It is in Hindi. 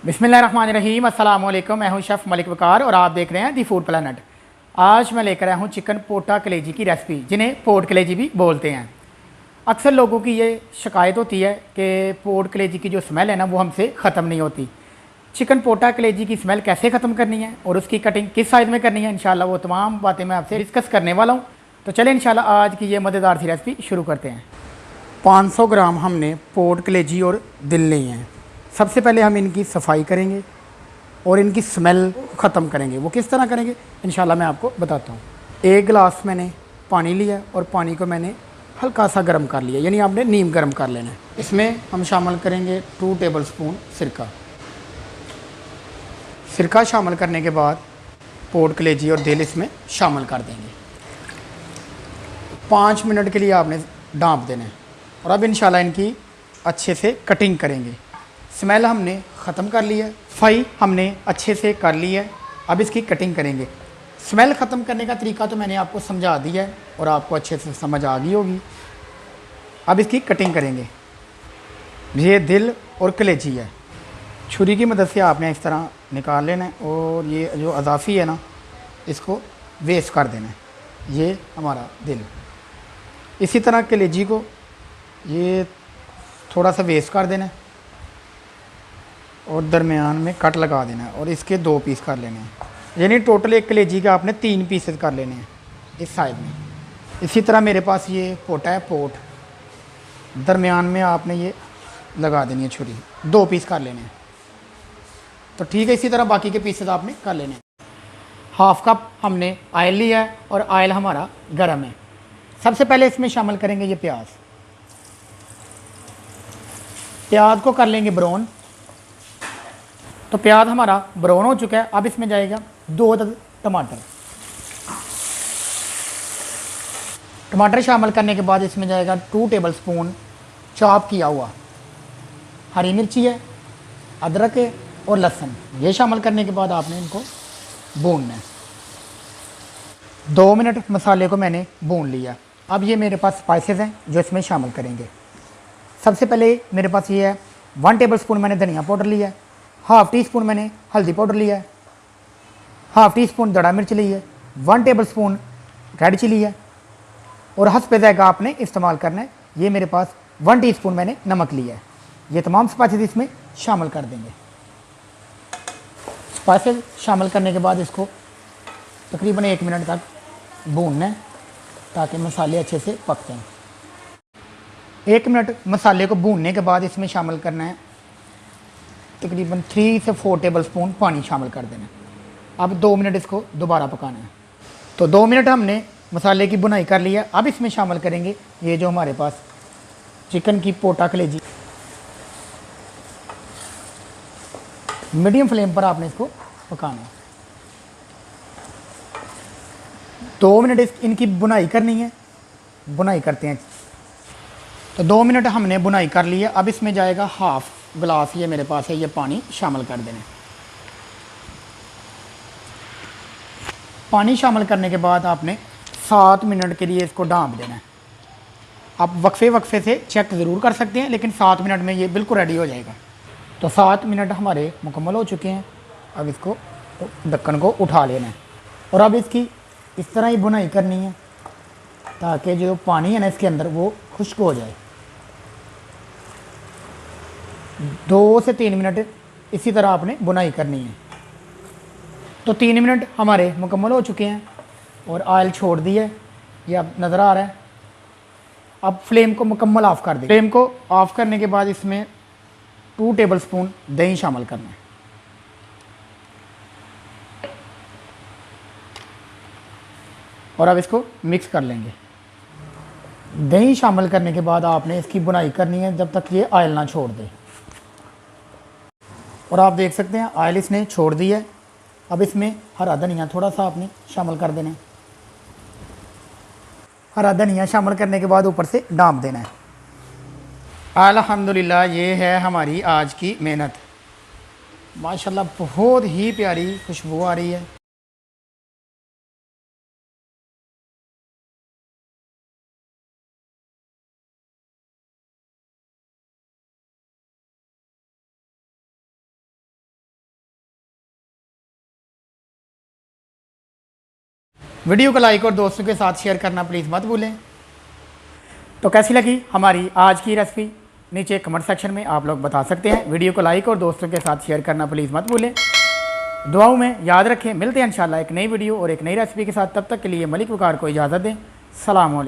बिस्मिल्लाहिर्रहमानिर्रहीम अस्सलाम वालेकुम। मैं हूं शेफ़ मलिक वकार और आप देख रहे हैं दी फूड प्लानट। आज मैं लेकर आया हूं चिकन पोटा कलेजी की रेसिपी, जिन्हें पोट कलेजी भी बोलते हैं। अक्सर लोगों की ये शिकायत होती है कि पोट कलेजी की जो स्मेल है ना, वो हमसे ख़त्म नहीं होती। चिकन पोटा कलेजी की स्मेल कैसे ख़त्म करनी है और उसकी कटिंग किस साइज़ में करनी है, इंशाल्लाह वो तमाम बातें मैं आपसे डिस्कस करने वाला हूँ। तो चलें इंशाल्लाह आज की ये मज़ेदार सी रेसिपी शुरू करते हैं। 500 ग्राम हमने पोट कलेजी और दिल लिए हैं। सबसे पहले हम इनकी सफाई करेंगे और इनकी स्मेल ख़त्म करेंगे। वो किस तरह करेंगे इंशाल्लाह मैं आपको बताता हूँ। एक गिलास मैंने पानी लिया और पानी को मैंने हल्का सा गर्म कर लिया, यानी आपने नीम गर्म कर लेना है। इसमें हम शामिल करेंगे 2 टेबल स्पून सिरका। सिरका शामिल करने के बाद पोट कलेजी और दिल इसमें शामिल कर देंगे। 5 मिनट के लिए आपने ढाँप देना है और अब इंशाल्लाह इनकी अच्छे से कटिंग करेंगे। स्मेल हमने ख़त्म कर लिया है, फ्राई हमने अच्छे से कर ली है। अब इसकी कटिंग करेंगे। स्मेल ख़त्म करने का तरीका तो मैंने आपको समझा दिया है और आपको अच्छे से समझ आ गई होगी। अब इसकी कटिंग करेंगे। ये दिल और कलेजी है, छुरी की मदद से आपने इस तरह निकाल लेना है और ये जो अजाफ़ी है ना, इसको वेस्ट कर देना है। ये हमारा दिल। इसी तरह कलेजी को ये थोड़ा सा वेस्ट कर देना है और दरमियान में कट लगा देना है और इसके 2 पीस कर लेने हैं। यानी टोटल एक कलेजी का आपने 3 पीसेस कर लेने हैं इस साइड में। इसी तरह मेरे पास ये पोटा है, पोट दरमियान में आपने ये लगा देनी है छुरी, 2 पीस कर लेने हैं। तो ठीक है, इसी तरह बाकी के पीसेस आपने कर लेने हैं। हाफ़ कप हमने ऑयल लिया है और ऑयल हमारा गर्म है। सबसे पहले इसमें शामिल करेंगे ये प्याज। प्याज को कर लेंगे ब्राउन। तो प्याज हमारा ब्राउन हो चुका है। अब इसमें जाएगा 2 टमाटर। टमाटर शामिल करने के बाद इसमें जाएगा 2 टेबल स्पून चॉप किया हुआ हरी मिर्ची है, अदरक है और लहसुन। ये शामिल करने के बाद आपने इनको भूनना है। 2 मिनट मसाले को मैंने भून लिया। अब ये मेरे पास स्पाइसेस हैं जो इसमें शामिल करेंगे। सबसे पहले मेरे पास ये है 1 टेबल स्पून मैंने धनिया पाउडर लिया है, हाफ़ टी स्पून मैंने हल्दी पाउडर लिया है, हाफ़ टी स्पून दड़ा मिर्च ली है, 1 टेबल स्पून रेड चिली है और हस्बे ज़ायक़ा आपने इस्तेमाल करना है। ये मेरे पास 1 टीस्पून मैंने नमक लिया है। ये तमाम स्पाइसेस इसमें शामिल कर देंगे। स्पाइसेस शामिल करने के बाद इसको तकरीबन 1 मिनट तक भूनना है ताकि मसाले अच्छे से पकते हैं। 1 मिनट मसाले को भूनने के बाद इसमें शामिल करना है तकरीबन 3 से 4 टेबल स्पून पानी शामिल कर देना है। अब 2 मिनट इसको दोबारा पकाना है। तो 2 मिनट हमने मसाले की बुनाई कर लिया। अब इसमें शामिल करेंगे ये जो हमारे पास चिकन की पोटा कलेजी। मीडियम फ्लेम पर आपने इसको पकाना है। 2 मिनट इनकी बुनाई करनी है। बुनाई करते हैं। तो 2 मिनट हमने बुनाई कर ली है। अब इसमें जाएगा हाफ़ गिलास, ये मेरे पास है, ये पानी शामिल कर देना। पानी शामिल करने के बाद आपने 7 मिनट के लिए इसको ढाँप देना है। आप वक्फे से चेक ज़रूर कर सकते हैं, लेकिन 7 मिनट में ये बिल्कुल रेडी हो जाएगा। तो 7 मिनट हमारे मुकम्मल हो चुके हैं। अब इसको ढक्कन को उठा लेना है और अब इसकी इस तरह ही बुनाई करनी है ताकि जो पानी है ना इसके अंदर वो खुश्क हो जाए। 2 से 3 मिनट इसी तरह आपने बुनाई करनी है। तो 3 मिनट हमारे मुकम्मल हो चुके हैं और ऑयल छोड़ दिया है, ये अब नज़र आ रहा है। अब फ्लेम को मुकम्मल ऑफ़ कर दें। फ्लेम को ऑफ़ करने के बाद इसमें 2 टेबल स्पून दही शामिल करना है और अब इसको मिक्स कर लेंगे। दही शामिल करने के बाद आपने इसकी बुनाई करनी है जब तक ये ऑयल ना छोड़ दे। और आप देख सकते हैं ऑयल इसने छोड़ दी है। अब इसमें हरा धनिया थोड़ा सा आपने शामिल कर देना है। हरा धनिया शामिल करने के बाद ऊपर से ढाँप देना है। अल्हम्दुलिल्लाह, ये है हमारी आज की मेहनत। माशाल्लाह बहुत ही प्यारी खुशबू आ रही है। वीडियो को लाइक और दोस्तों के साथ शेयर करना प्लीज़ मत भूलें। तो कैसी लगी हमारी आज की रेसिपी नीचे कमेंट सेक्शन में आप लोग बता सकते हैं। वीडियो को लाइक और दोस्तों के साथ शेयर करना प्लीज़ मत भूलें। दुआओं में याद रखें। मिलते हैं इंशाल्लाह एक नई वीडियो और एक नई रेसिपी के साथ। तब तक के लिए मलिक वकार को इजाज़त दें। सलाम अलैकुम।